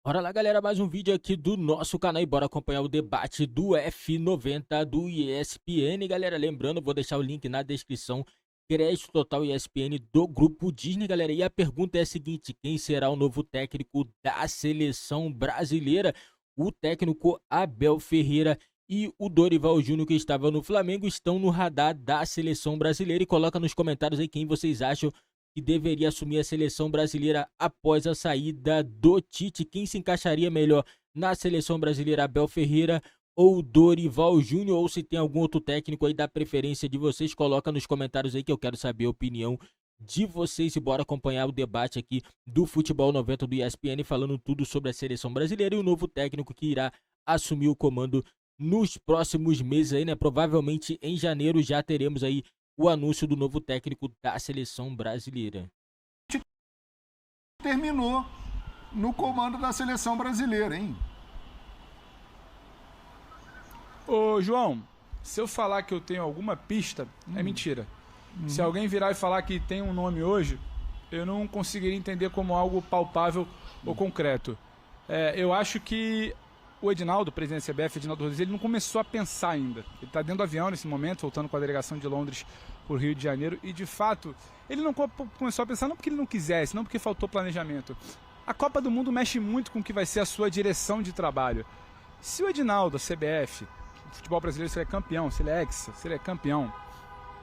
Bora lá, galera, mais um vídeo aqui do nosso canal e bora acompanhar o debate do F90 do ESPN, galera. Lembrando, vou deixar o link na descrição, crédito total ESPN do Grupo Disney, galera. E a pergunta é a seguinte: quem será o novo técnico da seleção brasileira? O técnico Abel Ferreira e o Dorival Júnior, que estava no Flamengo, estão no radar da seleção brasileira. E coloca nos comentários aí quem vocês acham que deveria assumir a seleção brasileira após a saída do Tite. Quem se encaixaria melhor na seleção brasileira, Abel Ferreira ou Dorival Júnior? Ou se tem algum outro técnico aí da preferência de vocês, coloca nos comentários aí que eu quero saber a opinião de vocês. E bora acompanhar o debate aqui do Futebol 90 do ESPN, falando tudo sobre a seleção brasileira e o novo técnico que irá assumir o comando nos próximos meses aí, né? Provavelmente em janeiro já teremos aí o anúncio do novo técnico da seleção brasileira. Terminou no comando da seleção brasileira, hein? Ô, João, se eu falar que eu tenho alguma pista, é mentira. Se alguém virar e falar que tem um nome hoje, eu não conseguiria entender como algo palpável ou concreto. Eu acho que o Edinaldo, presidente da CBF, Edinaldo Rodrigues, ele não começou a pensar ainda. Ele está dentro do avião nesse momento, voltando com a delegação de Londres para o Rio de Janeiro, e de fato, ele não começou a pensar não porque ele não quisesse, não porque faltou planejamento. A Copa do Mundo mexe muito com o que vai ser a sua direção de trabalho. Se o Edinaldo, a CBF, o futebol brasileiro, se ele é campeão, se ele é hexa, se ele é campeão,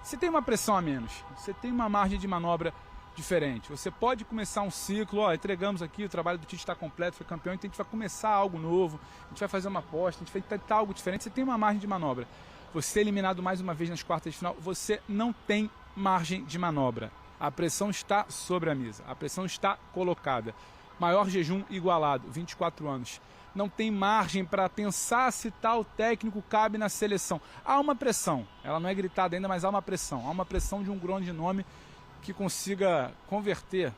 você tem uma pressão a menos, você tem uma margem de manobra diferente. Você pode começar um ciclo, entregamos aqui, o trabalho do Tite está completo, foi campeão, então a gente vai começar algo novo, a gente vai fazer uma aposta, a gente vai tentar algo diferente, você tem uma margem de manobra. Você eliminado mais uma vez nas quartas de final, você não tem margem de manobra. A pressão está sobre a mesa, a pressão está colocada. Maior jejum igualado, 24 anos. Não tem margem para pensar se tal técnico cabe na seleção. Há uma pressão, ela não é gritada ainda, mas há uma pressão de um grande nome que consiga converter,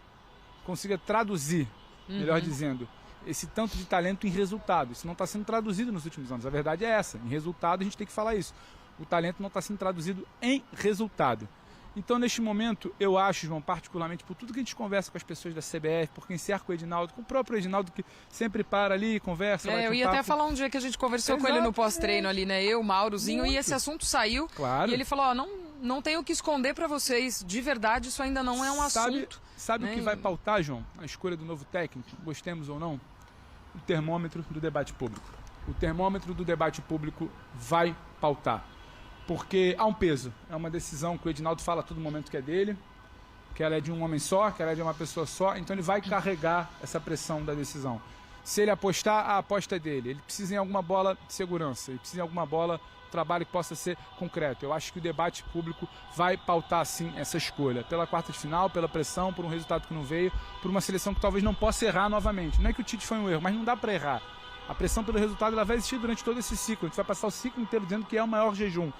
consiga traduzir, melhor dizendo, esse tanto de talento em resultado. Isso não está sendo traduzido nos últimos anos, a verdade é essa. Em resultado a gente tem que falar isso. O talento não está sendo traduzido em resultado. Então, neste momento, eu acho, João, particularmente, por tudo que a gente conversa com as pessoas da CBF, por quem cerca o Edinaldo, com o próprio Edinaldo que sempre para ali, conversa. Eu ia até falar um dia que a gente conversou com ele no pós-treino ali, né? Eu, Maurozinho, e esse assunto saiu. Claro. E ele falou, não tenho o que esconder para vocês. De verdade, isso ainda não é um assunto. Sabe né? o que vai pautar, João? A escolha do novo técnico, gostemos ou não? O termômetro do debate público. O termômetro do debate público vai pautar. Porque há um peso. É uma decisão que o Edinaldo fala a todo momento que é dele, que ela é de um homem só, que ela é de uma pessoa só. Então ele vai carregar essa pressão da decisão. Se ele apostar, a aposta é dele. Ele precisa em alguma bola de segurança, ele precisa em alguma bola de trabalho que possa ser concreto. Eu acho que o debate público vai pautar, sim, essa escolha. Pela quarta de final, pela pressão, por um resultado que não veio, por uma seleção que talvez não possa errar novamente. Não é que o Tite foi um erro, mas não dá para errar. A pressão pelo resultado ela vai existir durante todo esse ciclo. A gente vai passar o ciclo inteiro dizendo que é o maior jejum.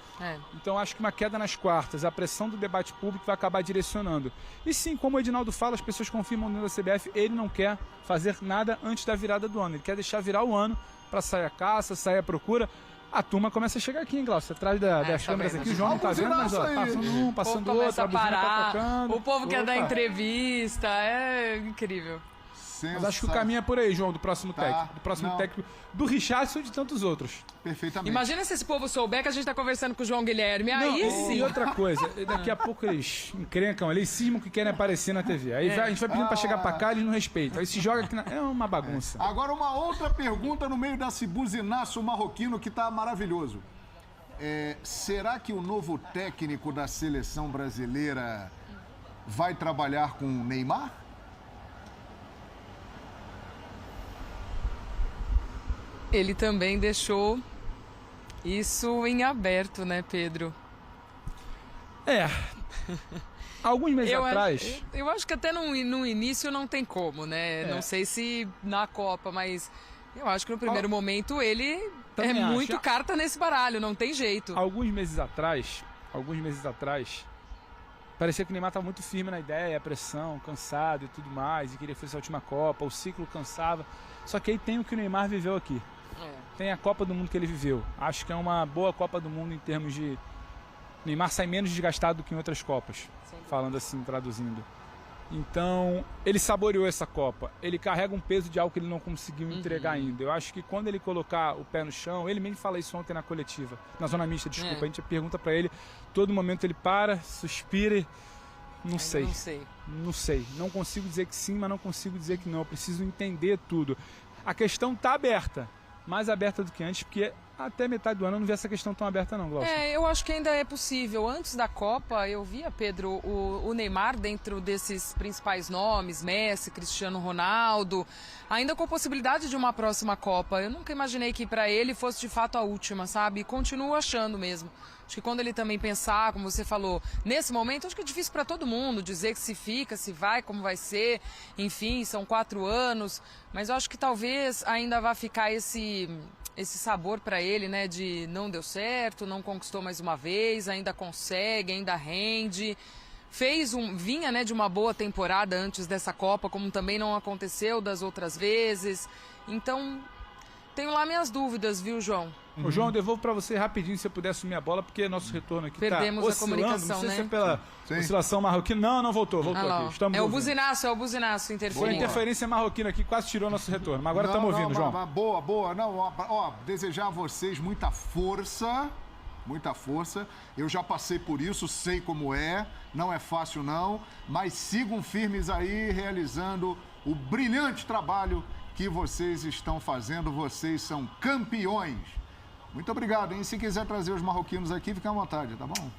Então acho que uma queda nas quartas, a pressão do debate público vai acabar direcionando. E sim, como o Edinaldo fala, as pessoas confirmam dentro da CBF, ele não quer fazer nada antes da virada do ano. Ele quer deixar virar o ano para sair a caça, sair a procura. A turma começa a chegar aqui, hein, Glaucio? Atrás das câmeras aqui, o João não tá vendo, mas ó, passando um, passando outro, a buzina tá tocando. O povo quer dar entrevista, é incrível. Mas acho que o caminho é por aí, João, do próximo técnico. Do próximo técnico do Richardson e de tantos outros. Perfeitamente. Imagina se esse povo souber que a gente tá conversando com o João Guilherme. Aí sim. E outra coisa, daqui a pouco eles encrencam ali, cismam que querem aparecer na TV. Aí a gente vai pedindo pra chegar pra cá e eles não respeitam. Aí se joga aqui é uma bagunça. Agora uma outra pergunta no meio desse buzinaço marroquino que tá maravilhoso. Será que o novo técnico da seleção brasileira vai trabalhar com o Neymar? Ele também deixou isso em aberto, né, Pedro? Alguns meses atrás... Eu acho que até no início não tem como, né? Não sei se na Copa, mas eu acho que no primeiro momento ele também muito carta nesse baralho, não tem jeito. Alguns meses atrás, parecia que o Neymar estava muito firme na ideia, a pressão, cansado e tudo mais, e queria fazer essa última Copa, o ciclo cansava. Só que aí tem o que o Neymar viveu aqui. Tem a Copa do Mundo que ele viveu. Acho que é uma boa Copa do Mundo em termos de... Neymar sai menos desgastado do que em outras Copas, falando assim, traduzindo. Então, ele saboreou essa Copa. Ele carrega um peso de algo que ele não conseguiu entregar ainda. Eu acho que quando ele colocar o pé no chão, ele mesmo fala isso ontem na coletiva, na zona mista, desculpa, a gente pergunta pra ele, todo momento ele para, suspira e... Não sei. Não consigo dizer que sim, mas não consigo dizer que não. Eu preciso entender tudo. A questão tá aberta, mais aberta do que antes, porque até metade do ano eu não vi essa questão tão aberta não, Glaucio. Eu acho que ainda é possível. Antes da Copa, eu via, Pedro, o Neymar dentro desses principais nomes, Messi, Cristiano Ronaldo, ainda com a possibilidade de uma próxima Copa. Eu nunca imaginei que para ele fosse de fato a última, sabe? E continuo achando mesmo. Acho que quando ele também pensar, como você falou, nesse momento, acho que é difícil para todo mundo dizer que se fica, se vai, como vai ser. Enfim, são 4 anos. Mas eu acho que talvez ainda vá ficar esse sabor para ele, né, de não deu certo, não conquistou mais uma vez, ainda consegue, ainda rende. Vinha, né, de uma boa temporada antes dessa Copa, como também não aconteceu das outras vezes. Então, tenho lá minhas dúvidas, viu, João? Ô, João, devolvo para você rapidinho, se você puder assumir a bola, porque nosso retorno aqui perdemos tá a comunicação, não sei né? se é pela oscilação marroquina. Não, voltou aqui. Estamos é o ouvindo. buzinaço interferindo. Foi a interferência marroquina aqui, quase tirou nosso retorno, mas agora estamos ouvindo, João. Boa. Não, desejar a vocês muita força. Eu já passei por isso, sei como é, não é fácil não, mas sigam firmes aí, realizando o brilhante trabalho que vocês estão fazendo. Vocês são campeões. Muito obrigado, hein? Se quiser trazer os marroquinos aqui, fica à vontade, tá bom?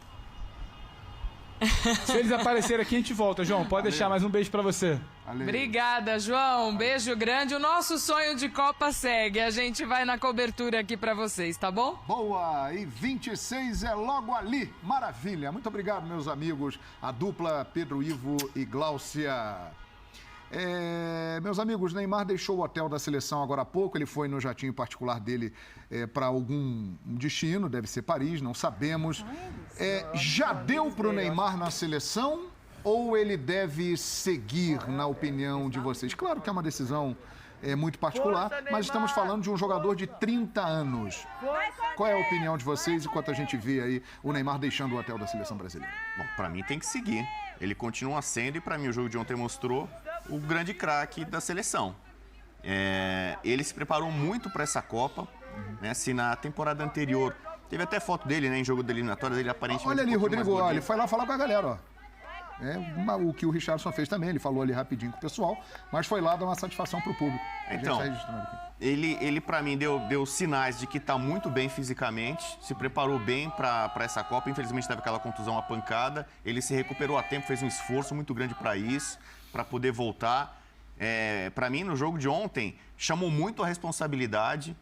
Se eles aparecerem aqui, a gente volta, João. Pode deixar, mais um beijo pra você. Valeu. Obrigada, João. Um beijo grande. O nosso sonho de Copa segue. A gente vai na cobertura aqui pra vocês, tá bom? Boa! E 26 é logo ali. Maravilha. Muito obrigado, meus amigos. A dupla Pedro Ivo e Gláucia. Meus amigos, Neymar deixou o hotel da seleção agora há pouco. Ele foi no jatinho particular dele para algum destino, deve ser Paris, não sabemos. Já deu para o Neymar na seleção ou ele deve seguir, na opinião de vocês? Claro que é uma decisão muito particular, mas estamos falando de um jogador de 30 anos. Qual é a opinião de vocês enquanto a gente vê aí o Neymar deixando o hotel da seleção brasileira? Bom, para mim tem que seguir. Ele continua sendo e para mim o jogo de ontem mostrou o grande craque da seleção. Ele se preparou muito para essa Copa, né? Se na temporada anterior teve até foto dele, né, em jogo de eliminatórias, ele aparentemente... Olha ali, Rodrigo, ele foi lá falar com a galera, ó. O que o Richarlison fez também, ele falou ali rapidinho com o pessoal, mas foi lá dar uma satisfação pro público. Então, ele para mim deu sinais de que está muito bem fisicamente, se preparou bem para essa Copa, infelizmente teve aquela contusão, a pancada, ele se recuperou a tempo, fez um esforço muito grande para isso, para poder voltar. Para mim, no jogo de ontem, chamou muito a responsabilidade.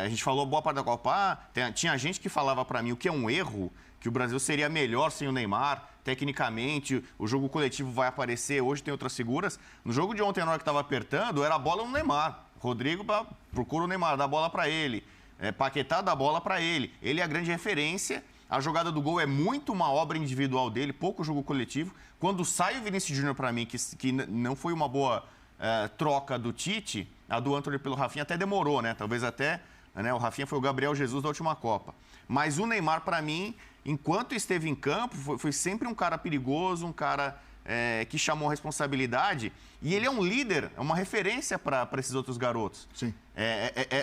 A gente falou boa parte da Copa, tinha gente que falava para mim o que é um erro, que o Brasil seria melhor sem o Neymar, tecnicamente, o jogo coletivo vai aparecer, hoje tem outras figuras. No jogo de ontem, na hora que estava apertando, era a bola no Neymar. Rodrigo procura o Neymar, dá a bola para ele. Paquetá dá a bola para ele. Ele é a grande referência. A jogada do gol é muito uma obra individual dele, pouco jogo coletivo. Quando sai o Vinícius Júnior para mim, que não foi uma boa troca do Tite, a do Antony pelo Rafinha até demorou, né? Talvez até, né? O Rafinha foi o Gabriel Jesus da última Copa. Mas o Neymar, para mim, enquanto esteve em campo, foi sempre um cara perigoso, um cara que chamou a responsabilidade. E ele é um líder, é uma referência para esses outros garotos. Sim.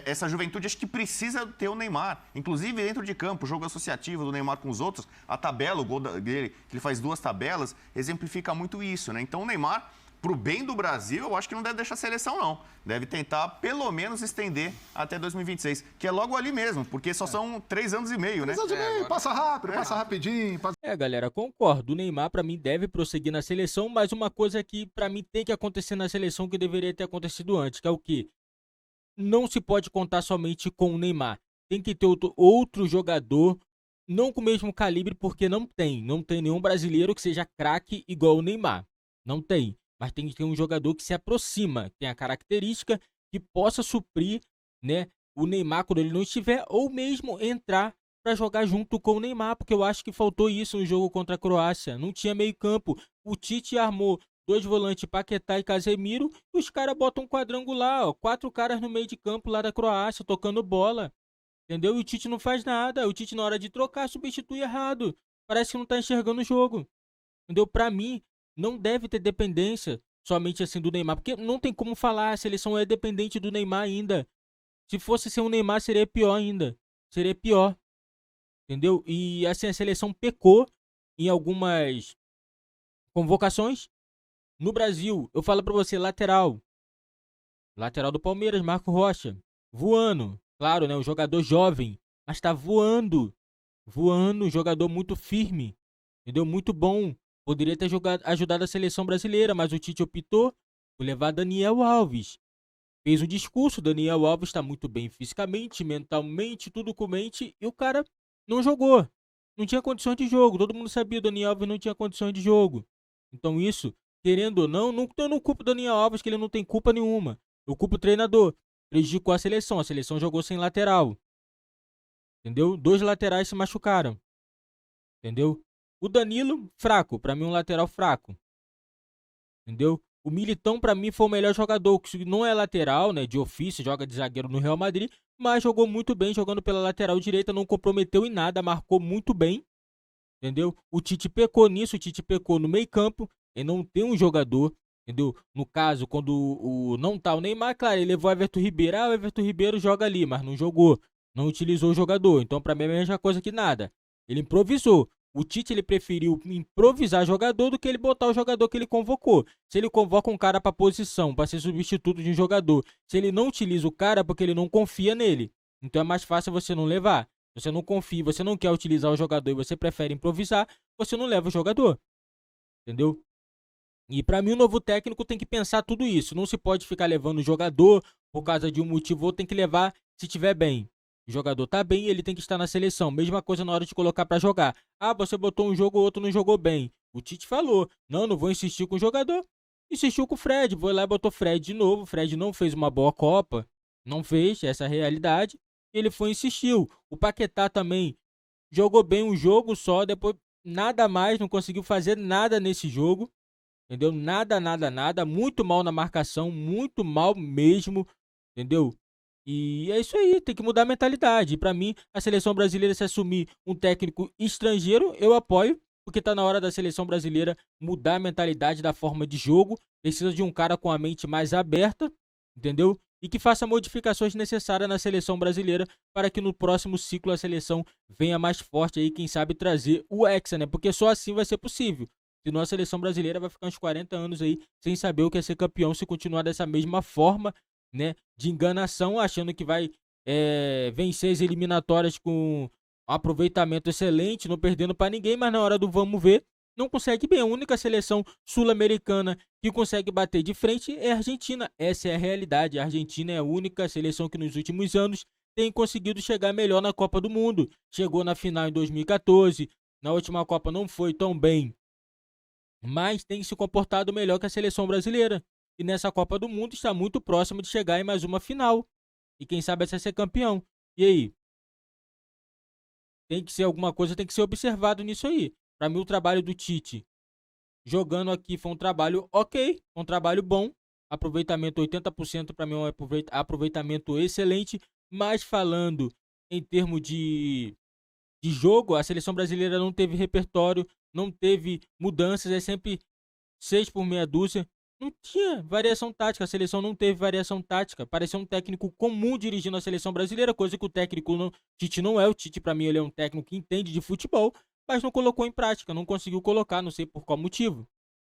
Essa juventude acho que precisa ter o Neymar. Inclusive dentro de campo, o jogo associativo do Neymar com os outros, a tabela, o gol dele, que ele faz 2 tabelas, exemplifica muito isso, né? Então o Neymar, pro bem do Brasil, eu acho que não deve deixar a seleção, não. Deve tentar, pelo menos, estender até 2026, que é logo ali mesmo, porque só são 3 anos e meio, né? 3 anos e meio, passa rápido, passa rapidinho. Galera, concordo. O Neymar, pra mim, deve prosseguir na seleção, mas uma coisa que, pra mim, tem que acontecer na seleção que deveria ter acontecido antes, que é o quê? Não se pode contar somente com o Neymar. Tem que ter outro jogador, não com o mesmo calibre, porque não tem nenhum brasileiro que seja craque igual o Neymar. Não tem. Mas tem que ter um jogador que se aproxima, que tem a característica que possa suprir, né, o Neymar quando ele não estiver, ou mesmo entrar para jogar junto com o Neymar, porque eu acho que faltou isso no jogo contra a Croácia. Não tinha meio campo. O Tite armou 2 volantes, Paquetá e Casemiro, e os caras botam um quadrangular, ó, 4 caras no meio de campo lá da Croácia, tocando bola. Entendeu? E o Tite não faz nada. O Tite, na hora de trocar, substitui errado. Parece que não tá enxergando o jogo. Entendeu? Pra mim, não deve ter dependência somente assim do Neymar, porque não tem como falar, a seleção é dependente do Neymar ainda. Se fosse sem o Neymar, seria pior ainda. Seria pior, entendeu? E assim, a seleção pecou em algumas convocações. No Brasil, eu falo pra você, lateral do Palmeiras, Marco Rocha, voando. Claro, né, um jogador jovem, mas tá voando. Voando, um jogador muito firme, entendeu? Muito bom. Poderia ter ajudado a seleção brasileira, mas o Tite optou por levar Daniel Alves. Fez o discurso, Daniel Alves está muito bem fisicamente, mentalmente, tudo com mente, e o cara não jogou. Não tinha condições de jogo. Todo mundo sabia que o Daniel Alves não tinha condições de jogo. Então isso, querendo ou não, eu não culpo o Daniel Alves, que ele não tem culpa nenhuma. Eu culpo o treinador. Prejudicou a seleção jogou sem lateral. Entendeu? 2 laterais se machucaram. Entendeu? O Danilo, fraco. Pra mim, um lateral fraco. Entendeu? O Militão, pra mim, foi o melhor jogador. Que não é lateral, né? De ofício, joga de zagueiro no Real Madrid. Mas jogou muito bem, jogando pela lateral direita. Não comprometeu em nada, marcou muito bem. Entendeu? O Tite pecou nisso. O Tite pecou no meio campo. Ele não tem um jogador. Entendeu? No caso, quando não tá o Neymar, claro, ele levou o Everton Ribeiro. O Everton Ribeiro joga ali, mas não jogou. Não utilizou o jogador. Então, pra mim, é a mesma coisa que nada. Ele improvisou. O Tite ele preferiu improvisar jogador do que ele botar o jogador que ele convocou. Se ele convoca um cara para posição, para ser substituto de um jogador, se ele não utiliza o cara porque ele não confia nele, então é mais fácil você não levar. Você não confia, você não quer utilizar o jogador e você prefere improvisar, você não leva o jogador. Entendeu? E para mim o novo técnico tem que pensar tudo isso. Não se pode ficar levando o jogador por causa de um motivo ou tem que levar se tiver bem. O jogador tá bem, ele tem que estar na seleção. Mesma coisa na hora de colocar pra jogar. Ah, você botou um jogo, o outro não jogou bem. O Tite falou, não vou insistir com o jogador. Insistiu com o Fred, foi lá e botou Fred de novo. O Fred não fez uma boa Copa, não fez, essa é a realidade. Ele foi e insistiu. O Paquetá também jogou bem um jogo só, depois nada mais, não conseguiu fazer nada nesse jogo. Entendeu? Nada. Muito mal na marcação, muito mal mesmo. Entendeu? E é isso aí, tem que mudar a mentalidade. Para mim, a seleção brasileira, se assumir um técnico estrangeiro, eu apoio, porque tá na hora da seleção brasileira mudar a mentalidade da forma de jogo. Precisa de um cara com a mente mais aberta, entendeu? E que faça modificações necessárias na seleção brasileira para que no próximo ciclo a seleção venha mais forte aí, quem sabe trazer o Hexa, né? Porque só assim vai ser possível. Senão a seleção brasileira vai ficar uns 40 anos aí sem saber o que é ser campeão se continuar dessa mesma forma, né, de enganação, achando que vai vencer as eliminatórias com um aproveitamento excelente, não perdendo para ninguém, mas na hora do vamos ver, não consegue bem. A única seleção sul-americana que consegue bater de frente é a Argentina. Essa é a realidade. A Argentina é a única seleção que nos últimos anos tem conseguido chegar melhor na Copa do Mundo. Chegou na final em 2014, na última Copa não foi tão bem, mas tem se comportado melhor que a seleção brasileira. E nessa Copa do Mundo está muito próximo de chegar em mais uma final. E quem sabe essa ser campeão. E aí? Tem que ser alguma coisa, tem que ser observado nisso aí. Para mim o trabalho do Tite jogando aqui foi um trabalho ok, um trabalho bom. Aproveitamento 80% para mim é um aproveitamento excelente. Mas falando em termos de jogo, a seleção brasileira não teve repertório, não teve mudanças, é sempre 6 por meia dúzia. Não tinha variação tática, a seleção não teve variação tática. Parecia um técnico comum dirigindo a seleção brasileira, coisa que o técnico não. Tite não é. O Tite, pra mim, ele é um técnico que entende de futebol, mas não colocou em prática, não conseguiu colocar, não sei por qual motivo.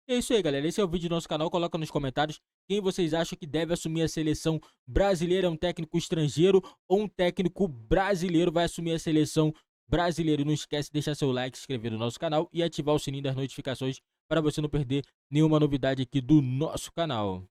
E é isso aí, galera. Esse é o vídeo do nosso canal. Coloca nos comentários quem vocês acham que deve assumir a seleção brasileira. Um técnico estrangeiro ou um técnico brasileiro vai assumir a seleção brasileira? E não esquece de deixar seu like, se inscrever no nosso canal e ativar o sininho das notificações para você não perder nenhuma novidade aqui do nosso canal.